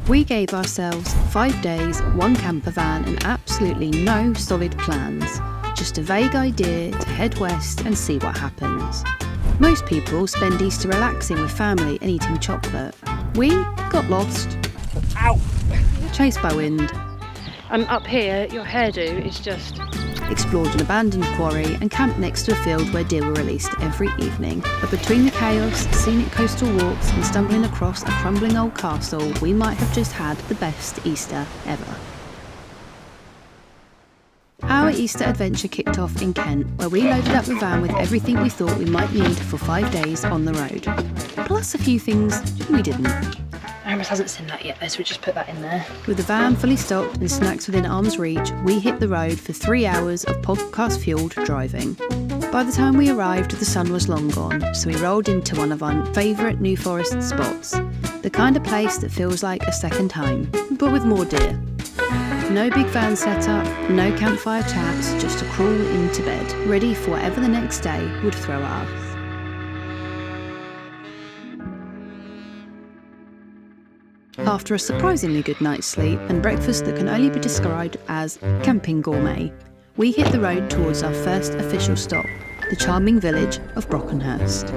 We gave ourselves 5 days, 1 camper van and absolutely no solid plans. Just a vague idea to head west and see what happens. Most people spend Easter relaxing with family and eating chocolate. We got lost. Ow! Chased by wind. And up here, your hairdo is just... Explored an abandoned quarry and camped next to a field where deer were released every evening. But between the chaos, scenic coastal walks and stumbling across a crumbling old castle, we might have just had the best Easter ever. Our Easter adventure kicked off in Kent, where we loaded up the van with everything we thought we might need for 5 days on the road. Plus a few things we didn't. Amos hasn't seen that yet though, so we just put that in there. With the van fully stocked and snacks within arm's reach, we hit the road for 3 hours of podcast-fueled driving. By the time we arrived, the sun was long gone, so we rolled into one of our favourite New Forest spots. The kind of place that feels like a second home, but with more deer. No big van setup, no campfire chats, just a crawl into bed, ready for whatever the next day would throw at us. After a surprisingly good night's sleep and breakfast that can only be described as camping gourmet, we hit the road towards our first official stop, the charming village of Brockenhurst.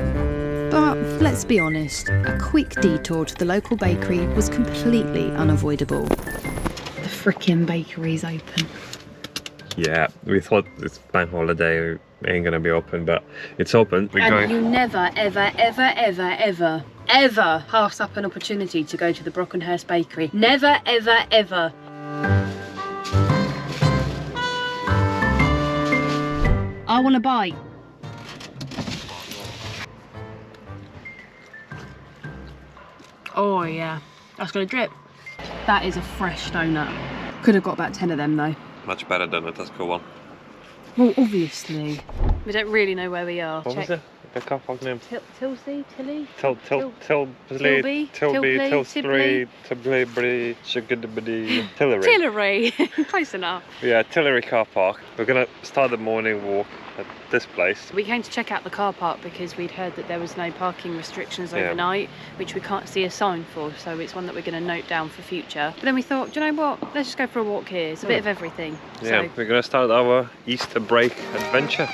But let's be honest, a quick detour to the local bakery was completely unavoidable. The frickin' bakery's open. Yeah, we thought it's bank holiday, ain't gonna be open, but it's open. We're going. You never, ever, ever, ever, ever, ever pass up an opportunity to go to the Brockenhurst bakery. Never, ever, ever. I want a bite. Oh yeah, that's gonna drip. That is a fresh donut. Could have got about 10 of them though. Much better than a Tesco one. Well, obviously. We don't really know where we are. What was it? The car park name? Tilsley? Tilly? Tilbury, Tillery. Close enough. Yeah, Tillery car park. We're gonna start the morning walk at this place. We came to check out the car park because we'd heard that there was no parking restrictions overnight, which we can't see a sign for, so it's one that we're going to note down for future. But then we thought, do you know what? Let's just go for a walk here. It's a bit of everything. Yeah, so we're going to start our Easter break adventure.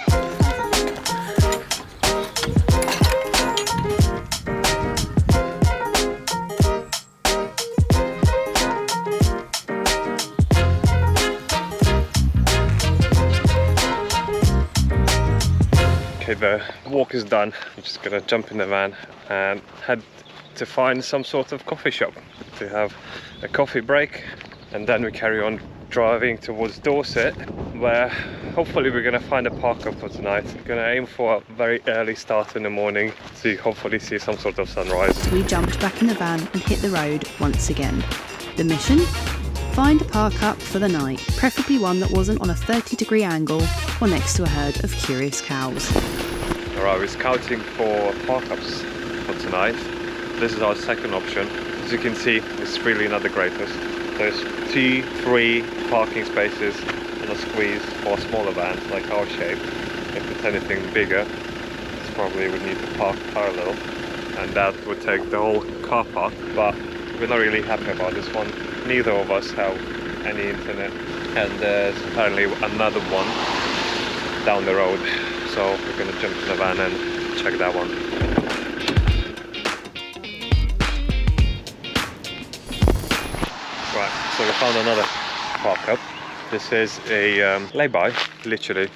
Okay, the walk is done. I'm just gonna jump in the van and head to find some sort of coffee shop to have a coffee break, and then we carry on driving towards Dorset, where hopefully we're gonna find a park up for tonight. We're gonna aim for a very early start in the morning to hopefully see some sort of sunrise. We jumped back in the van and hit the road once again. The mission? Find a park up for the night, preferably one that wasn't on a 30-degree angle or next to a herd of curious cows. Alright, we're scouting for park-ups for tonight. This is our second option. As you can see, it's really not the greatest. There's 2-3 parking spaces on a squeeze for smaller vans like our shape. If it's anything bigger, it's probably would need to park parallel, and that would take the whole car park, but we're not really happy about this one. Neither of us have any internet, and there's apparently another one down the road, so we're gonna jump in the van and check that one. Right, so we found another park up. This is a lay-by, literally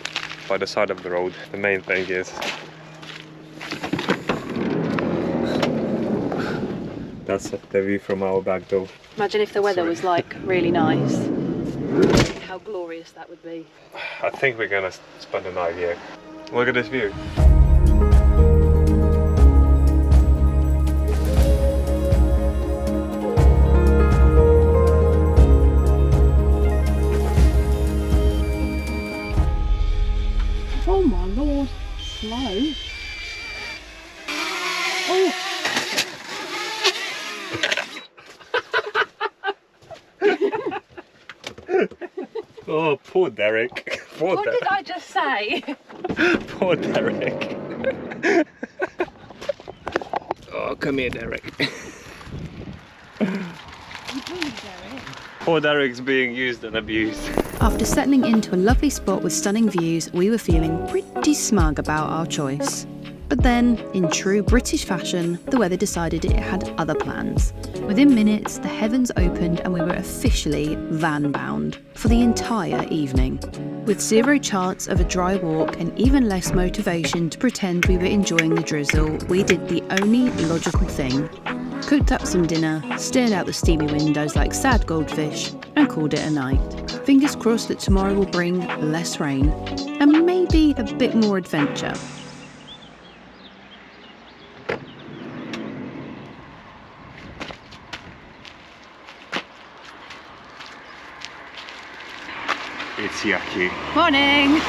by the side of the road. The main thing is that's the view from our back door. Imagine if the weather was like really nice. How glorious that would be. I think we're gonna spend the night here. Look at this view. Oh my lord, slow. Oh! Oh, poor Derek. Poor What did I just say? Poor Derek. Oh, come here, Derek. Poor Derek's being used and abused. After settling into a lovely spot with stunning views, we were feeling pretty smug about our choice. But then, in true British fashion, the weather decided it had other plans. Within minutes, the heavens opened and we were officially van-bound for the entire evening. With zero chance of a dry walk and even less motivation to pretend we were enjoying the drizzle, we did the only logical thing. Cooked up some dinner, stared out the steamy windows like sad goldfish, and called it a night. Fingers crossed that tomorrow will bring less rain and maybe a bit more adventure. It's yucky. Morning!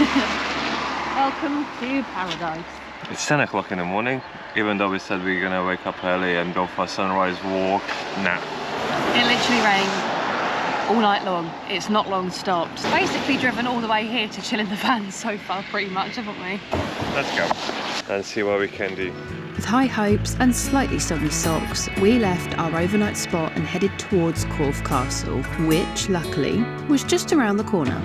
Welcome to paradise. It's 10 o'clock in the morning, even though we said we were gonna wake up early and go for a sunrise walk. Nah. It literally rained all night long. It's not long stopped. Basically driven all the way here to chill in the van so far, pretty much, haven't we? Let's go and see what we can do. With high hopes and slightly soggy socks, we left our overnight spot and headed towards Corfe Castle, which, luckily, was just around the corner.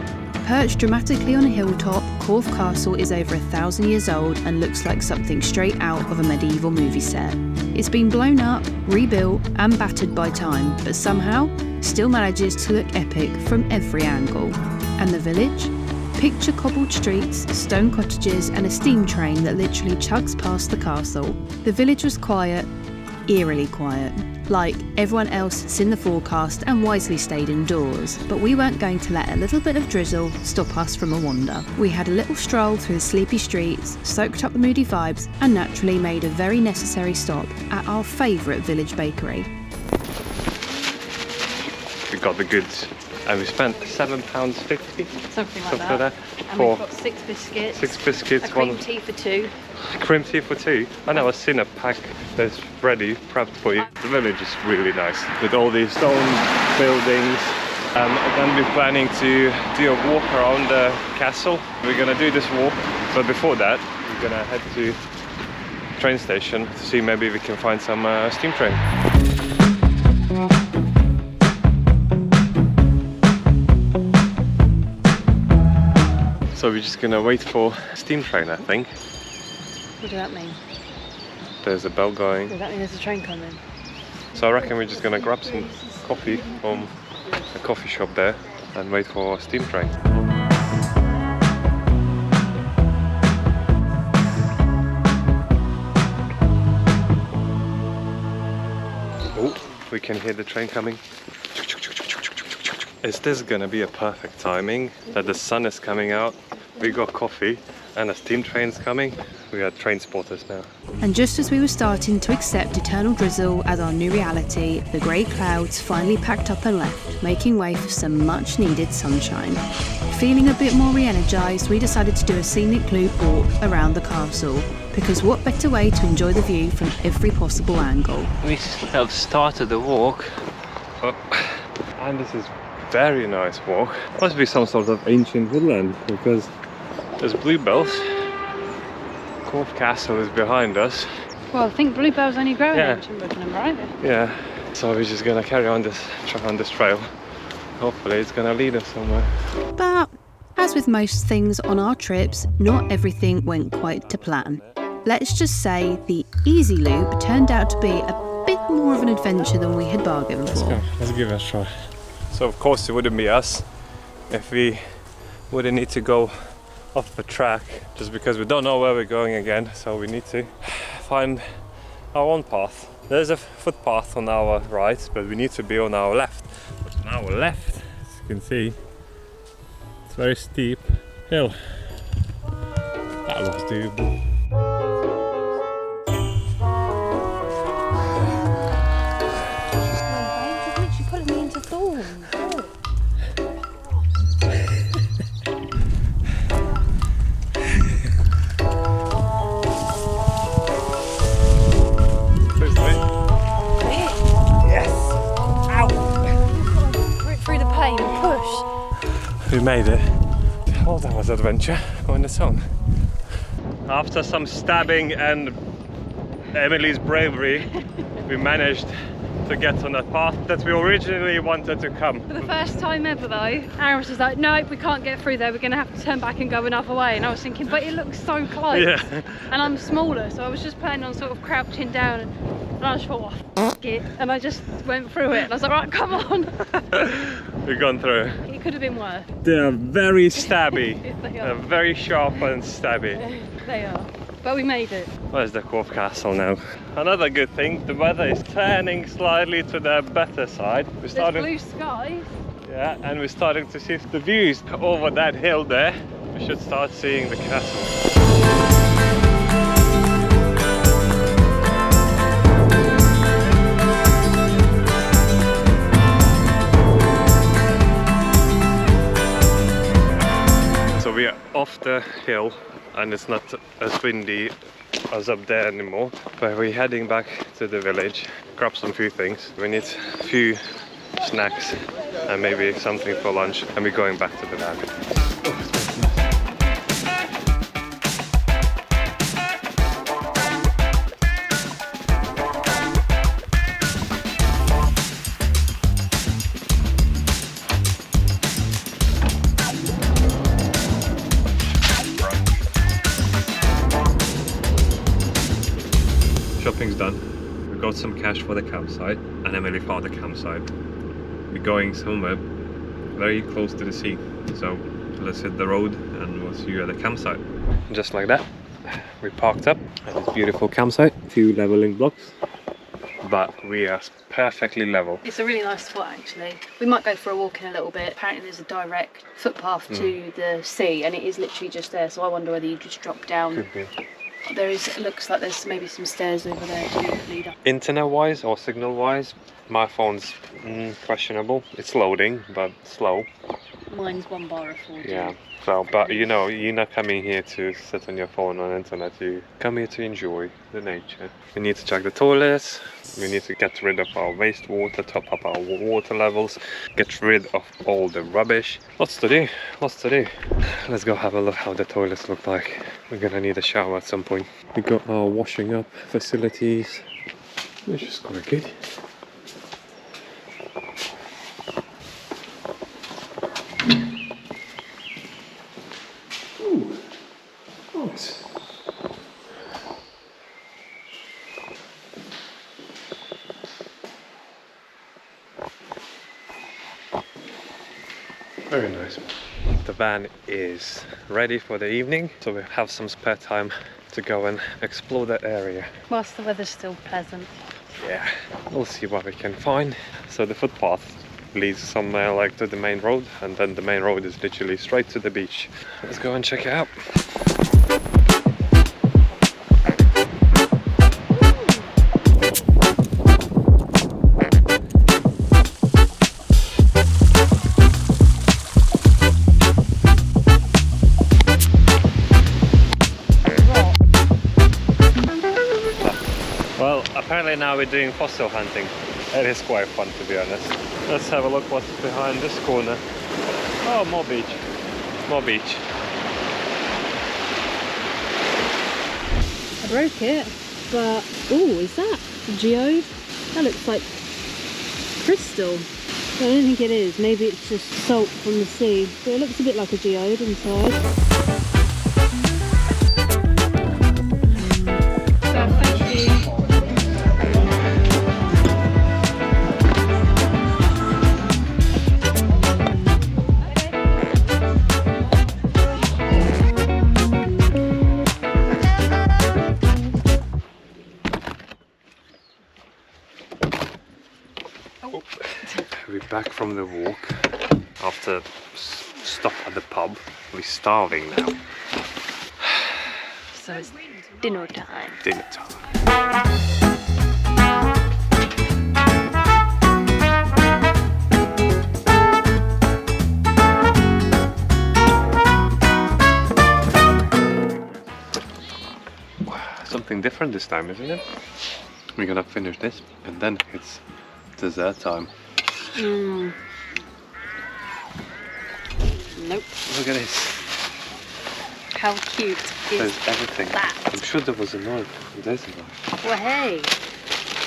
Perched dramatically on a hilltop, Corfe Castle is over 1,000 years old and looks like something straight out of a medieval movie set. It's been blown up, rebuilt and battered by time, but somehow still manages to look epic from every angle. And the village? Picture cobbled streets, stone cottages and a steam train that literally chugs past the castle. The village was quiet, eerily quiet. Like everyone else that's in the forecast and wisely stayed indoors, but we weren't going to let a little bit of drizzle stop us from a wander. We had a little stroll through the sleepy streets, soaked up the moody vibes, and naturally made a very necessary stop at our favourite village bakery. We got the goods and we spent £7.50. Something like that. And For we've got 6 biscuits. 6 biscuits, a cream tea for 2. Cream tea for 2. I know, I've seen a pack that's ready, prepped for you. The village is really nice with all these stone buildings. I'm going to be planning to do a walk around the castle. We're going to do this walk, but before that we're going to head to the train station to see maybe we can find some steam train. So we're just gonna wait for a steam train, I think. What does that mean? There's a bell going. Does that mean there's a train coming? So I reckon we're just gonna grab some coffee from a coffee shop there and wait for a steam train. Oh, we can hear the train coming. Is this gonna be a perfect timing that the sun is coming out? We got coffee and a steam train's coming. We got train spotters now. And just as we were starting to accept eternal drizzle as our new reality, the grey clouds finally packed up and left, making way for some much needed sunshine. Feeling a bit more re-energised, we decided to do a scenic loop walk around the castle, because what better way to enjoy the view from every possible angle? We have started the walk, and this is very nice walk. Must be some sort of ancient woodland because there's bluebells. Corfe Castle is behind us. Well, I think bluebells only grow in Yeah. ancient Brooklyn, right? Yeah, so we're just gonna carry on this trail. Hopefully it's gonna lead us somewhere. But, as with most things on our trips, not everything went quite to plan. Let's just say the easy loop turned out to be a bit more of an adventure than we had bargained for. Let's give it a try. So of course it wouldn't be us if we wouldn't need to go off the track just because we don't know where we're going again, so we need to find our own path. There's a footpath on our right, but we need to be on our left. But on our left, as you can see, it's a very steep hill. That looks doable. We made it. Oh, that was adventure on the song. After some stabbing and Emily's bravery, we managed to get on that path that we originally wanted to come. For the first time ever though, Aaron was just like, no, we can't get through there, we're going to have to turn back and go another way. And I was thinking, but it looks so close. Yeah. And I'm smaller, so I was just planning on sort of crouching down, and I just thought, oh, f it. And I just went through it, and I was like, right, come on. We've gone through. It could have been worse. They are very stabby. They They're are. very sharp and stabby. They are. But we made it. Where's the Corfe Castle now? Another good thing, the weather is turning slightly to the better side. We're There's blue skies. Yeah, and we're starting to see the views over that hill there. We should start seeing the castle. So we are off the hill and it's not as windy as up there anymore, but we're heading back to the village, grab some few things. We need a few snacks and maybe something for lunch, and we're going back to the van. Shopping's done. We got some cash for the campsite, and Emily found the campsite. We're going somewhere very close to the sea, so let's hit the road and we'll see you at the campsite. Just like that, we parked up at this beautiful campsite. 2 leveling blocks, but we are perfectly level. It's a really nice spot actually. We might go for a walk in a little bit. Apparently there's a direct footpath to the sea, and it is literally just there, so I wonder whether you just drop down. Could be. There is, it looks like there's maybe some stairs over there to lead up. Internet wise or signal wise, my phone's questionable. It's loading, but slow. Mine's 1 bar of 4G. Yeah, so, but you know, you're not coming here to sit on your phone on internet, you come here to enjoy the nature. We need to check the toilets, we need to get rid of our wastewater, top up our water levels, get rid of all the rubbish. Lots to do, lots to do. Let's go have a look how the toilets look like. We're gonna need a shower at some point. We got our washing up facilities, which is quite good. Ooh, nice. Very nice. The van is ready for the evening, so we have some spare time to go and explore that area. Whilst the weather's still pleasant. Yeah, we'll see what we can find. So the footpath leads somewhere like to the main road, and then the main road is literally straight to the beach. Let's go and check it out. Well, apparently now we're doing fossil hunting. It is quite fun, to be honest. Let's have a look what's behind this corner. Oh, more beach. More beach. I broke it, but oh, is that a geode? That looks like crystal. I don't think it is. Maybe it's just salt from the sea, but it looks a bit like a geode inside. We're back from the walk after stop at the pub. We're starving now. So it's dinner time. Dinner time. Something different this time, isn't it? We're gonna finish this and then it's dessert time. Nope. Look at this. How cute is There's everything. that? I'm sure there was a knife. There's a knife. Well, hey.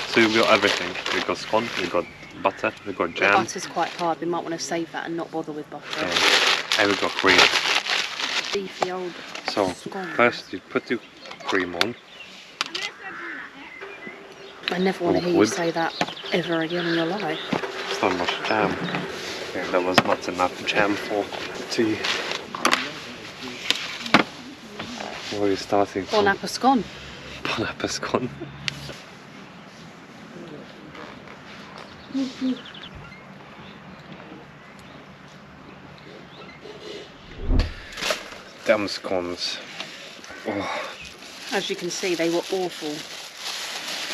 So we've got everything. We've got scone, we've got butter, we've got The jam. butter's quite hard. We might want to save that and not bother with butter. And we've got cream. Beefy old So scones. first you put the cream on. I never want to hear you Awkward. say that ever again in your life. It's not much jam. Yeah, there was not enough jam for tea. Where are you starting from? Bon apple scone. Bon apple scone. Damn scones. Oh, As you can see, they were awful.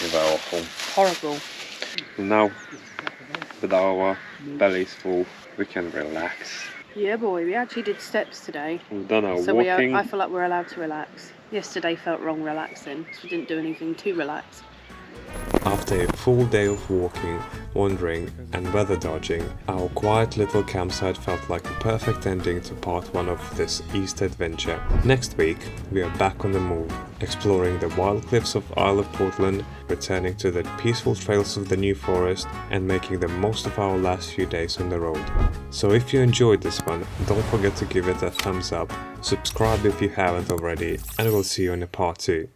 they were awful. Horrible. Now, with our bellies full, we can relax. Yeah, boy, we actually did steps today. We've done our So walking. I feel like we're allowed to relax. Yesterday felt wrong relaxing, because we didn't do anything to relax. After a full day of walking, wandering and weather dodging, our quiet little campsite felt like a perfect ending to part 1 of this Easter adventure. Next week, we are back on the move, exploring the wild cliffs of Isle of Portland, returning to the peaceful trails of the New Forest, and making the most of our last few days on the road. So if you enjoyed this one, don't forget to give it a thumbs up, subscribe if you haven't already, and we'll see you in a part 2.